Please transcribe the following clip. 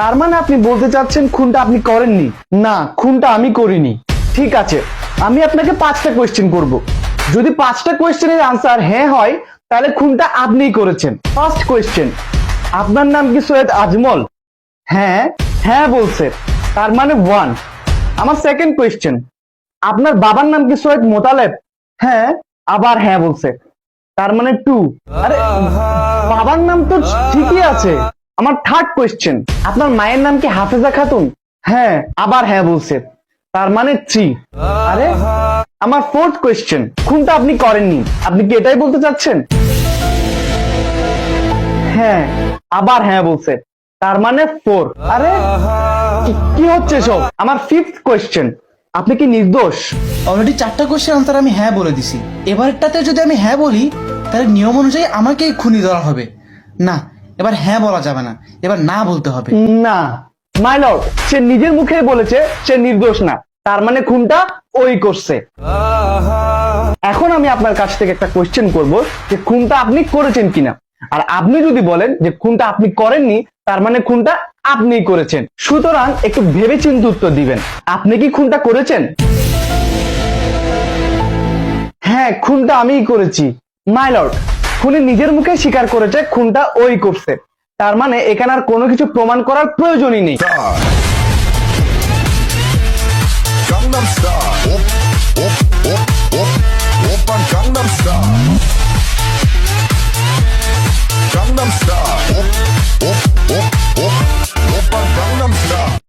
তার মানে আপনি বলতে চাচ্ছেন খুনটা আপনি করেননি? না, খুনটা আমি করিনি। ঠিক আছে, আমি আপনাকে 5টা কোয়েশ্চেন করব। যদি 5টা কোয়েশ্চেনের আনসার হ্যাঁ হয় তাহলে খুনটা আপনিই করেছেন। ফার্স্ট কোয়েশ্চেন, আপনার নাম কি সৈয়দ আজমল? হ্যাঁ, হ্যাঁ বলছে, তার মানে 1। আমার সেকেন্ড কোয়েশ্চেন, আপনার বাবার নাম কি সৈয়দ মোতালেব? হ্যাঁ, আবার হ্যাঁ বলছে, তার মানে 2। আরে বাবার নাম তো ঠিকই আছে। আমার থার্ড কোয়েশ্চেন, আপনার মায়ের নাম কি হাফেজা খাতুন? হ্যাঁ, আবার হ্যাঁ বলছে, তার মানে 3। আরে আমার ফোর্থ কোয়েশ্চেন, খুনটা আপনি করেননি, আপনি কি এটাই বলতে চাচ্ছেন? হ্যাঁ, আবার হ্যাঁ বলছে, তার মানে 4। আরে কি হচ্ছে সব? আমার ফিফথ কোয়েশ্চেন, আপনি কি নির্দোষ? অলরেডি 4টা কোশ্চেন আনসার আমি হ্যাঁ বলে দিছি। এবারটাতে যদি আমি হ্যাঁ বলি তাহলে নিয়ম অনুযায়ী আমাকেই খুনি ধরা হবে। না, এবার হ্যাঁ বলা যাবে না, এবার না বলতে হবে। না মাই লর্ড, সে নিজের মুখে বলেছে সে নির্দোষ না, তার মানে খুনটা ওই করছে। এখন আমি আপনার কাছ থেকে একটা কোশ্চেন করব যে খুনটা আপনি করেছেন কিনা। আর আপনি যদি বলেন যে খুনটা আপনি করেননি, তার মানে খুনটা আপনিই করেছেন। সুতরাং একটু ভেবেচিন্তে উত্তর দিবেন। আপনি কি খুনটা করেছেন? হ্যাঁ, খুনটা আমিই করেছি মাই লর্ড। খুনি নিজের মুখে স্বীকার করেছে খুনটা ওই করছে, তার মানে এখানে আর কোনো কিছু প্রমাণ করার প্রয়োজনই নেই। Gangnam Style. Op, op, op, op, op, Gangnam Style.